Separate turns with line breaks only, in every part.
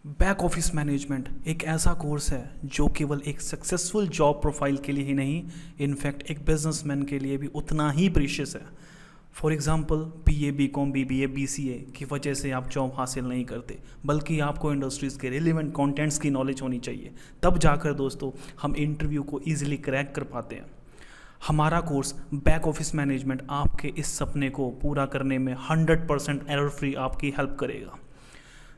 Back office management एक ऐसा course है जो केवल एक सक्सेसफुल जॉब प्रोफाइल के लिए ही नहीं, इनफैक्ट एक बिजनेसमैन के लिए भी उतना ही प्रीशियस है। For example BA BCom BBA BCA की वजह से आप जॉब हासिल नहीं करते, बल्कि आपको इंडस्ट्रीज़ के रिलेवेंट कंटेंट्स की नॉलेज होनी चाहिए। तब जाकर दोस्तों हम इंटरव्यू को ईजिली क्रैक कर पाते हैं। हमारा कोर्स बैक ऑफिस मैनेजमेंट आपके इस सपने को पूरा करने में 100% एरर फ्री आपकी हेल्प करेगा।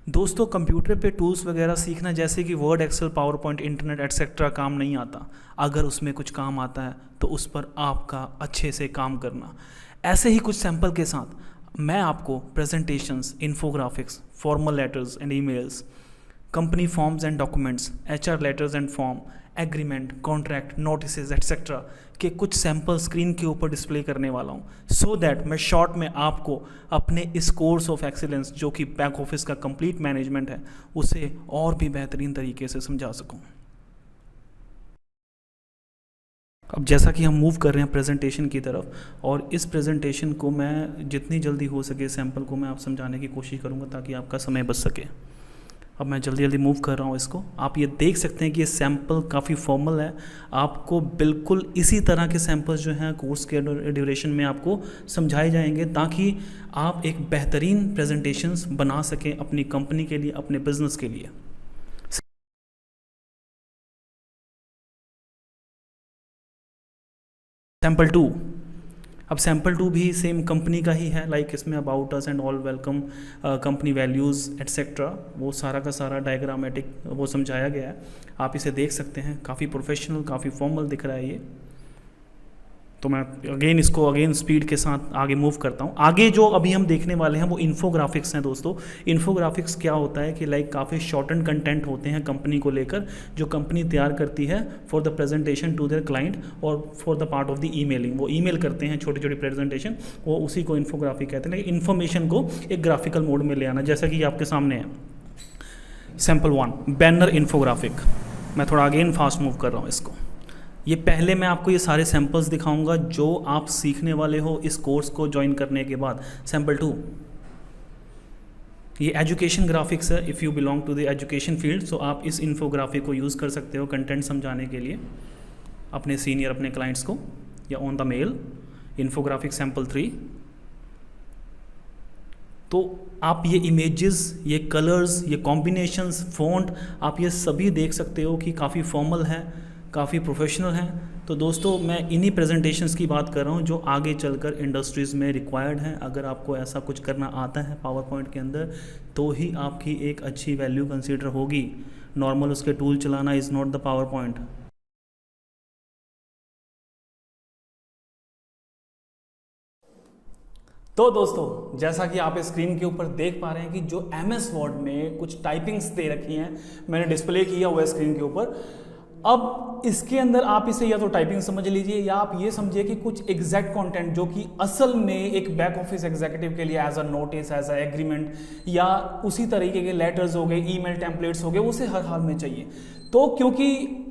दोस्तों, कंप्यूटर पे टूल्स वगैरह सीखना जैसे कि Word, Excel, PowerPoint, internet etcetera काम नहीं आता। अगर उसमें कुछ काम आता है तो उस पर आपका अच्छे से काम करना। ऐसे ही कुछ सैंपल के साथ मैं आपको presentations, infographics, formal letters and emails, company forms and documents, HR letters and form, agreement, contract, notices etcetera के कुछ सैंपल स्क्रीन के ऊपर डिस्प्ले करने वाला हूँ, सो दैट मैं शॉर्ट में आपको अपने इस कोर्स ऑफ एक्सीलेंस जो कि बैक ऑफिस का कंप्लीट मैनेजमेंट है उसे और भी बेहतरीन तरीके से समझा सकूँ। अब जैसा कि हम मूव कर रहे हैं प्रेजेंटेशन की तरफ, और इस प्रेजेंटेशन को मैं जितनी जल्दी हो सके सैंपल को मैं आप समझाने की कोशिश करूँगा ताकि आपका समय बच सके। अब मैं जल्दी जल्दी मूव कर रहा हूँ इसको। आप ये देख सकते हैं कि ये सैम्पल काफ़ी फॉर्मल है। आपको बिल्कुल इसी तरह के सैम्पल्स जो हैं कोर्स के ड्यूरेशन में आपको समझाए जाएंगे ताकि आप एक बेहतरीन प्रेजेंटेशंस बना सकें अपनी कंपनी के लिए, अपने बिजनेस के लिए। सैम्पल 2। अब सैम्पल 2 भी सेम कंपनी का ही है, लाइक इसमें about us and all welcome, company values etcetera, वो सारा का सारा डायग्रामेटिक वो समझाया गया है। आप इसे देख सकते हैं, काफ़ी प्रोफेशनल, काफ़ी फॉर्मल दिख रहा है ये। तो मैं अगेन स्पीड के साथ आगे मूव करता हूँ। आगे जो अभी हम देखने वाले हैं वो इन्फोग्राफिक्स हैं दोस्तों। इन्फोग्राफिक्स क्या होता है कि लाइक काफ़ी शॉर्ट एंड कंटेंट होते हैं कंपनी को लेकर, जो कंपनी तैयार करती है for the presentation to their client और for the part of the emailing. वो ईमेल करते हैं छोटी छोटी प्रेजेंटेशन, वो उसी को इन्फोग्राफिक कहते हैं। लेकिन इन्फॉर्मेशन को एक ग्राफिकल मोड में ले आना, जैसा कि आपके सामने है सैम्पल 1 बैनर इन्फोग्राफिक। मैं थोड़ा अगेन फास्ट मूव कर रहा हूँ इसको। ये पहले मैं आपको ये सारे सैंपल्स दिखाऊंगा जो आप सीखने वाले हो इस कोर्स को ज्वाइन करने के बाद। सैम्पल 2, ये एजुकेशन ग्राफिक्स है। If you belong to the education field, so आप इस इन्फोग्राफिक को यूज़ कर सकते हो कंटेंट समझाने के लिए अपने सीनियर, अपने क्लाइंट्स को, या on the mail. Infographic sample 3। तो आप ये इमेजेस, ये कलर्स, ये कॉम्बिनेशंस, फ़ॉन्ट, आप ये सभी देख सकते हो कि काफ़ी फॉर्मल है, काफ़ी प्रोफेशनल हैं। तो दोस्तों, मैं इन्हीं प्रेजेंटेशंस की बात कर रहा हूँ जो आगे चलकर इंडस्ट्रीज़ में रिक्वायर्ड हैं। अगर आपको ऐसा कुछ करना आता है पावर पॉइंट के अंदर तो ही आपकी एक अच्छी वैल्यू कंसीडर होगी। नॉर्मल उसके टूल चलाना is not the power point. तो दोस्तों, जैसा कि आप स्क्रीन के ऊपर देख पा रहे हैं कि जो MS वर्ड में कुछ टाइपिंग्स दे रखी हैं, मैंने डिस्प्ले किया हुआ है स्क्रीन के ऊपर। अब इसके अंदर आप इसे या तो टाइपिंग समझ लीजिए या आप ये समझिए कि कुछ एग्जैक्ट कंटेंट जो कि असल में एक बैक ऑफिस एग्जीक्यूटिव के लिए as a notice, as a agreement, या उसी तरीके के लेटर्स हो गए, ईमेल टेम्पलेट्स हो गए, उसे हर हाल में चाहिए। तो क्योंकि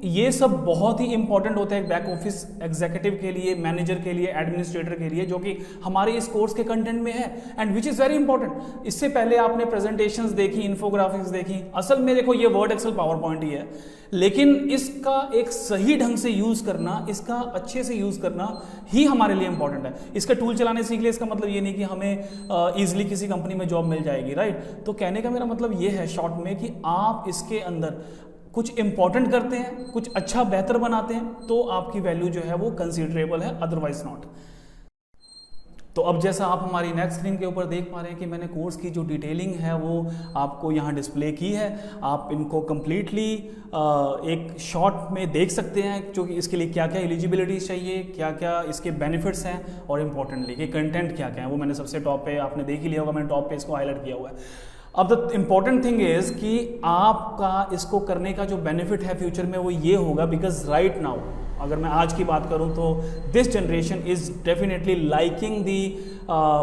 ये सब बहुत ही इंपॉर्टेंट होता है बैक ऑफिस एग्जीक्यूटिव के लिए, मैनेजर के लिए, एडमिनिस्ट्रेटर के लिए, जो कि हमारे इस कोर्स के कंटेंट में है, and which is very important. इससे पहले आपने प्रेजेंटेशंस देखी, इन्फोग्राफिक्स देखी। असल में देखो, ये वर्ड, एक्सेल, पावर पॉइंट ही है, लेकिन इसका एक सही ढंग से यूज़ करना, इसका अच्छे से यूज़ करना ही हमारे लिए इंपॉर्टेंट है। इसका टूल चलाने सीख लिए, इसका मतलब ये नहीं कि हमें ईजिली किसी कंपनी में जॉब मिल जाएगी, राइट। तो कहने का मेरा मतलब ये है शॉर्ट में कि आप इसके अंदर कुछ इंपॉर्टेंट करते हैं, कुछ अच्छा बेहतर बनाते हैं, तो आपकी वैल्यू जो है वो कंसीडरेबल है, अदरवाइज नॉट। तो अब जैसा आप हमारी नेक्स्ट स्क्रीन के ऊपर देख पा रहे हैं कि मैंने कोर्स की जो डिटेलिंग है वो आपको यहाँ डिस्प्ले की है। आप इनको कम्प्लीटली एक शॉर्ट में देख सकते हैं, जो कि इसके लिए क्या क्या एलिजिबिलिटी चाहिए, क्या क्या इसके बेनिफिट्स हैं, और इम्पॉर्टेंटली कि कंटेंट क्या क्या है, वो मैंने सबसे टॉप पे, आपने देख ही लिया होगा, मैंने टॉप पे इसको हाईलाइट किया हुआ है। अब द इम्पॉर्टेंट थिंग इज कि आपका इसको करने का जो बेनिफिट है फ्यूचर में वो ये होगा, बिकॉज राइट नाउ अगर मैं आज की बात करूं तो this generation is definitely liking the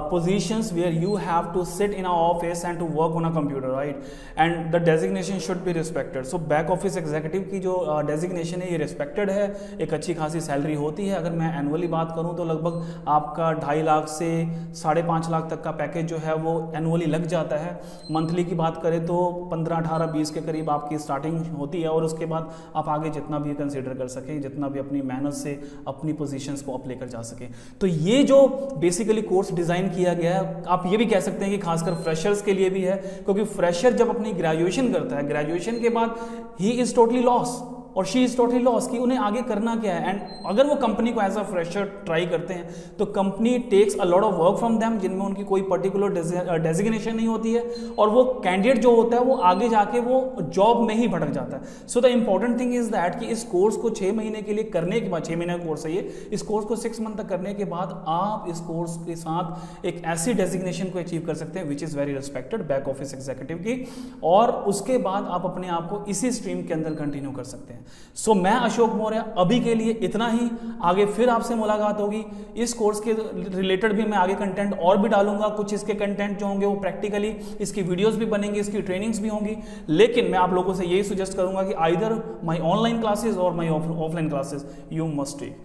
positions where you have to sit in a office and to work on a computer, right? And the designation should be respected. So back office executive की जो designation है ये respected है, एक अच्छी खासी salary होती है। अगर मैं एनुअली बात करूँ तो लगभग आपका 2.5 लाख से 5.5 लाख तक का पैकेज जो है वो एनुअली लग जाता है। मंथली की बात करें तो 15, 18, 20 के करीब आपकी स्टार्टिंग होती है और उसके बाद आप आगे जितना भी कंसिडर कर सकें, जितना भी अपनी मेहनत से अपनी पोजीशंस को अप लेकर जा सकें। तो ये जो बेसिकली कोर्स डिजाइन किया गया है, आप ये भी कह सकते हैं कि खासकर फ्रेशर्स के लिए भी है, क्योंकि फ्रेशर जब अपनी ग्रेजुएशन करता है, ग्रेजुएशन के बाद ही इज टोटली लॉस और शी इज टोटली लॉस कि उन्हें आगे करना क्या है। एंड अगर वो कंपनी को एज अ फ्रेशर ट्राई करते हैं तो company takes a lot of work from them, जिनमें उनकी कोई पर्टिकुलर डेजिग्नेशन नहीं होती है और वो कैंडिडेट जो होता है वो आगे जाके वो जॉब में ही भटक जाता है। So the important thing is that कि इस कोर्स को 6 महीने के लिए करने के बाद, 6 महीने का कोर्स है ये, इस कोर्स को 6 मंथ तक करने के बाद आप इस कोर्स के साथ एक ऐसी डेजिग्नेशन को अचीव कर सकते हैं which is very respected back office executive की, और उसके बाद आप अपने आप को इसी स्ट्रीम के अंदर कंटिन्यू कर सकते हैं। सो मैं अशोक मौर्य अभी के लिए इतना ही, आगे फिर आपसे मुलाकात होगी। इस कोर्स के रिलेटेड भी मैं आगे कंटेंट और भी डालूंगा, कुछ इसके कंटेंट जो होंगे वो प्रैक्टिकली, इसकी वीडियोस भी बनेंगी, इसकी ट्रेनिंग्स भी होंगी, लेकिन मैं आप लोगों से यही सजेस्ट करूंगा कि आइदर माय ऑनलाइन क्लासेस और my offline classes you must take.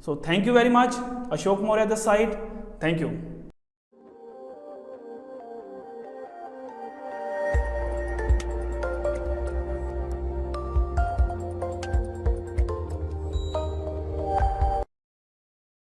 So thank you very much, Ashok Maurya this side, thank you.